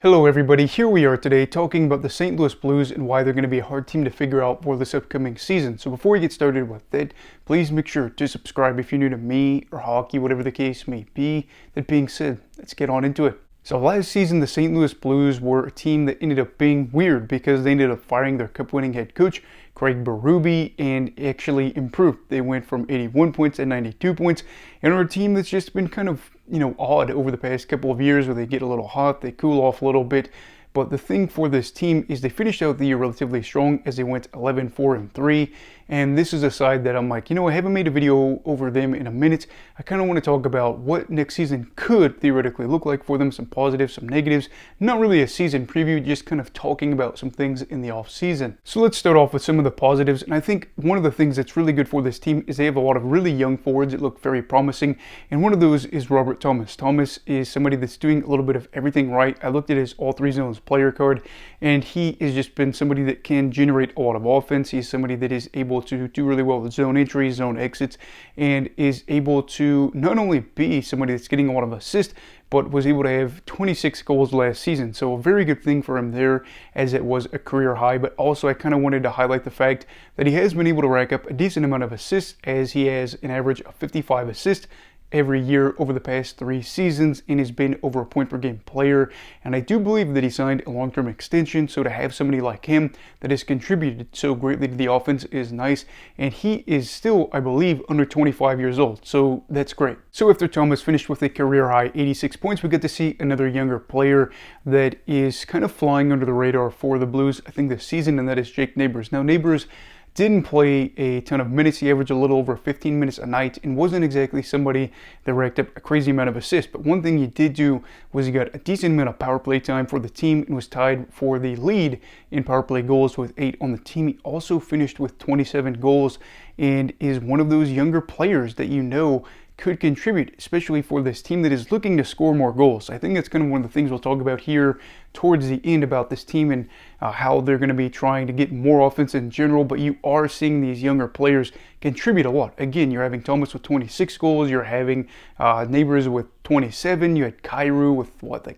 Hello everybody, here we are today talking about the St. Louis Blues and why they're going to be a hard team to figure out for this upcoming season. So before we get started with it, please make sure to subscribe if you're new to me or hockey, whatever the case may be. That being said, let's get on into it. So last season, the St. Louis Blues were a team that ended up being weird because they ended up firing their cup-winning head coach, Craig Berube, and actually improved. They went from 81 points to 92 points, and are a team that's just been kind of, odd over the past couple of years where they get a little hot, they cool off a little bit. But the thing for this team is they finished out the year relatively strong as they went 11-4-3. And this is a side that I'm like, I haven't made a video over them in a minute. I kind of want to talk about what next season could theoretically look like for them, some positives, some negatives. Not really a season preview, just kind of talking about some things in the off season. So let's start off with some of the positives. And I think one of the things that's really good for this team is they have a lot of really young forwards that look very promising. And one of those is Robert Thomas. Thomas is somebody that's doing a little bit of everything right. I looked at his all three zones player card, and he has just been somebody that can generate a lot of offense. He's somebody that is able to do really well with zone entries, zone exits, and is able to not only be somebody that's getting a lot of assists, but was able to have 26 goals last season. So a very good thing for him there, as it was a career high. But also I kind of wanted to highlight the fact that he has been able to rack up a decent amount of assists, as he has an average of 55 assists every year over the past 3 seasons, and has been over a point per game player. And I do believe that he signed a long-term extension, so to have somebody like him that has contributed so greatly to the offense is nice. And he is still, I believe, under 25 years old, so that's great. So after Thomas finished with a career high 86 points, we get to see another younger player that is kind of flying under the radar for the Blues, I think, this season, and that is Jake Neighbours. Now, Neighbours didn't play a ton of minutes. He averaged a little over 15 minutes a night and wasn't exactly somebody that racked up a crazy amount of assists. But one thing he did do was he got a decent amount of power play time for the team and was tied for the lead in power play goals with 8 on the team. He also finished with 27 goals and is one of those younger players that could contribute, especially for this team that is looking to score more goals. I think that's kind of one of the things we'll talk about here towards the end about this team and how they're going to be trying to get more offense in general. But you are seeing these younger players contribute a lot. Again, you're having Thomas with 26 goals, you're having Neighbours with 27, you had Kyrou with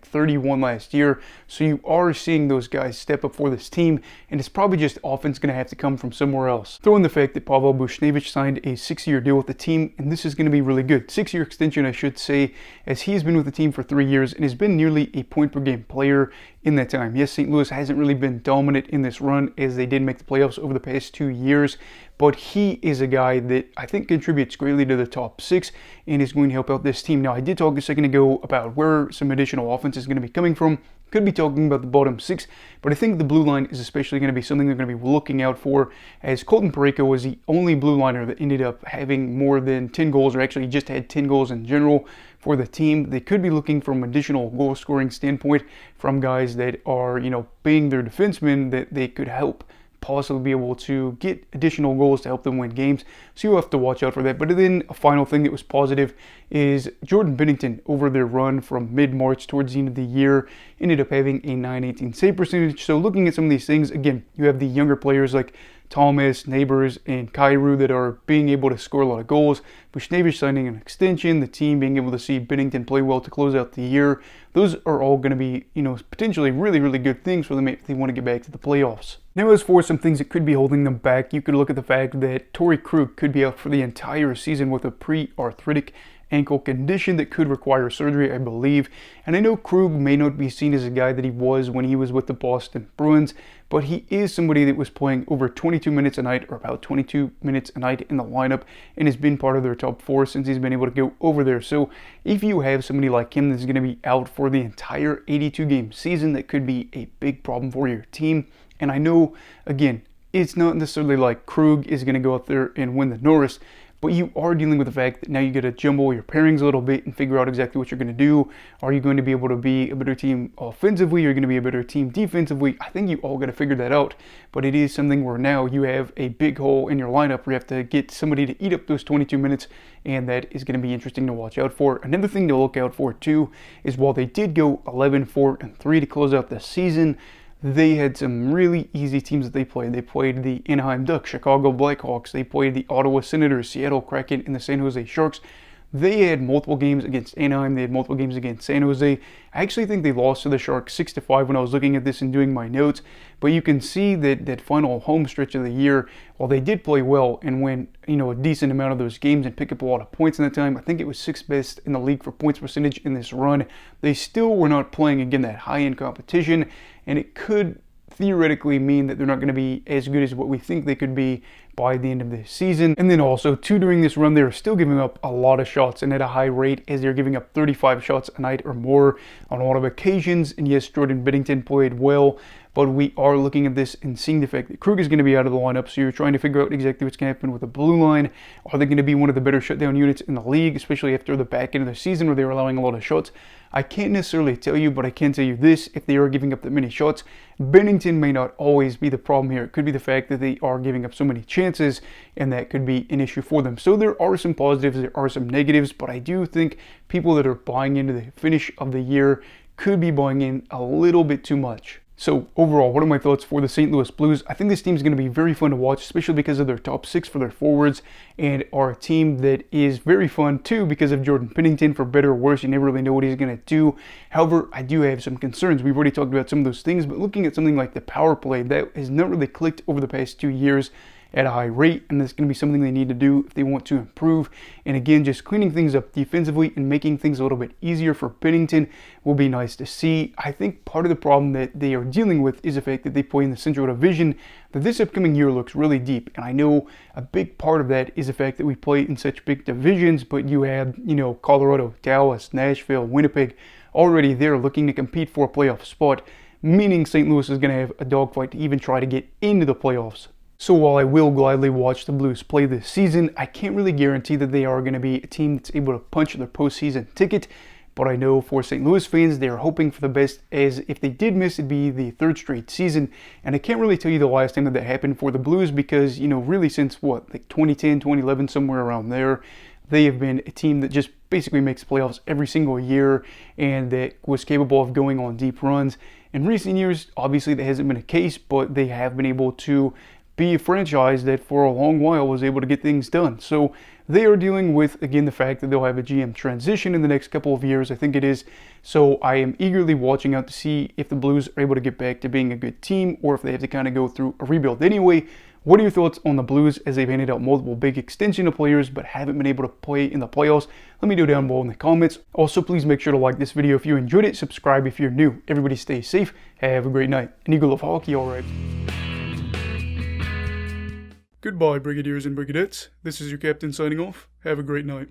31 last year. So you are seeing those guys step up for this team, and it's probably just offense going to have to come from somewhere else. Throw in the fact that Pavel Buchnevich signed a 6-year deal with the team, and this is going to be really good. 6-year extension, I should say, as he has been with the team for 3 years and has been nearly a point per game player in that time. Yes, St. Louis hasn't really been dominant in this run, as they did make the playoffs over the past 2 years, but he is a guy that I think contributes greatly to the top 6 and is going to help out this team. Now, I did talk a second ago about where some additional offense is going to be coming from. Could be talking about the bottom 6, but I think the blue line is especially going to be something they're going to be looking out for, as Colton Parayko was the only blue liner that ended up having more than 10 goals, or actually just had 10 goals in general for the team. They could be looking from additional goal scoring standpoint from guys that are, being their defensemen, that they could help possibly be able to get additional goals to help them win games. So you'll have to watch out for that. But then a final thing that was positive is Jordan Binnington, over their run from mid-March towards the end of the year, ended up having a .918 save percentage. So looking at some of these things, again, you have the younger players like Thomas, Neighbours, and Kyrou that are being able to score a lot of goals. Buchnevich signing an extension, the team being able to see Binnington play well to close out the year. Those are all going to be, potentially really, really good things for them if they want to get back to the playoffs. Now, as for some things that could be holding them back, you could look at the fact that Torey Krug could be out for the entire season with a pre-arthritic ankle condition that could require surgery, I believe. And I know Krug may not be seen as a guy that he was when he was with the Boston Bruins, but he is somebody that was playing over 22 minutes a night, or about 22 minutes a night in the lineup, and has been part of their top 4 since he's been able to go over there. So if you have somebody like him that's going to be out for the entire 82-game season, that could be a big problem for your team. And I know, again, it's not necessarily like Krug is going to go out there and win the Norris, but you are dealing with the fact that now you got to jumble your pairings a little bit and figure out exactly what you're going to do. Are you going to be able to be a better team offensively? Are you going to be a better team defensively? I think you all got to figure that out. But it is something where now you have a big hole in your lineup where you have to get somebody to eat up those 22 minutes, and that is going to be interesting to watch out for. Another thing to look out for too is, while they did go 11-4-3 to close out the season, they had some really easy teams that they played. They played the Anaheim Ducks, Chicago Blackhawks. They played the Ottawa Senators, Seattle Kraken, and the San Jose Sharks. They had multiple games against Anaheim. They had multiple games against San Jose. I actually think they lost to the Sharks 6-5 when I was looking at this and doing my notes. But you can see that final home stretch of the year, while they did play well and win, a decent amount of those games and pick up a lot of points in that time, I think it was 6th best in the league for points percentage in this run. They still were not playing, again, that high-end competition, and it could theoretically mean that they're not going to be as good as what we think they could be by the end of this season. And then also, too, during this run, they're still giving up a lot of shots and at a high rate, as they're giving up 35 shots a night or more on a lot of occasions. And yes, Jordan Binnington played well, but we are looking at this and seeing the fact that Krug is going to be out of the lineup, so you're trying to figure out exactly what's going to happen with the blue line. Are they going to be one of the better shutdown units in the league, especially after the back end of the season where they were allowing a lot of shots? I can't necessarily tell you, but I can tell you this: if they are giving up that many shots, Binnington may not always be the problem here. It could be the fact that they are giving up so many chances, and that could be an issue for them. So there are some positives, there are some negatives, but I do think people that are buying into the finish of the year could be buying in a little bit too much. So overall, what are my thoughts for the St. Louis Blues? I think this team is going to be very fun to watch, especially because of their top 6 for their forwards, and are a team that is very fun too because of Jordan Binnington. For better or worse, you never really know what he's going to do. However, I do have some concerns. We've already talked about some of those things, but looking at something like the power play, that has not really clicked over the past 2 years at a high rate, and that's going to be something they need to do if they want to improve. And again, just cleaning things up defensively and making things a little bit easier for Binnington will be nice to see. I think part of the problem that they are dealing with is the fact that they play in the Central Division, that this upcoming year looks really deep. And I know a big part of that is the fact that we play in such big divisions, but you have, Colorado, Dallas, Nashville, Winnipeg already there looking to compete for a playoff spot, meaning St. Louis is going to have a dogfight to even try to get into the playoffs. So while I will gladly watch the Blues play this season, I can't really guarantee that they are going to be a team that's able to punch their postseason ticket. But I know for St. Louis fans, they are hoping for the best, as if they did miss, it'd be the 3rd straight season. And I can't really tell you the last time that happened for the Blues because, really since 2010, 2011, somewhere around there, they have been a team that just basically makes playoffs every single year and that was capable of going on deep runs. In recent years, obviously that hasn't been a case, but they have been able to be a franchise that for a long while was able to get things done. So they are dealing with, again, the fact that they'll have a GM transition in the next couple of years, I think it is. So I am eagerly watching out to see if the Blues are able to get back to being a good team or if they have to kind of go through a rebuild anyway. What are your thoughts on the Blues as they've handed out multiple big extension of players but haven't been able to play in the playoffs? Let me know down below in the comments. Also, please make sure to like this video if you enjoyed it, subscribe if you're new. Everybody stay safe, have a great night, and Eagle of Hockey, alright. Goodbye, Brigadiers and Brigadettes. This is your captain signing off. Have a great night.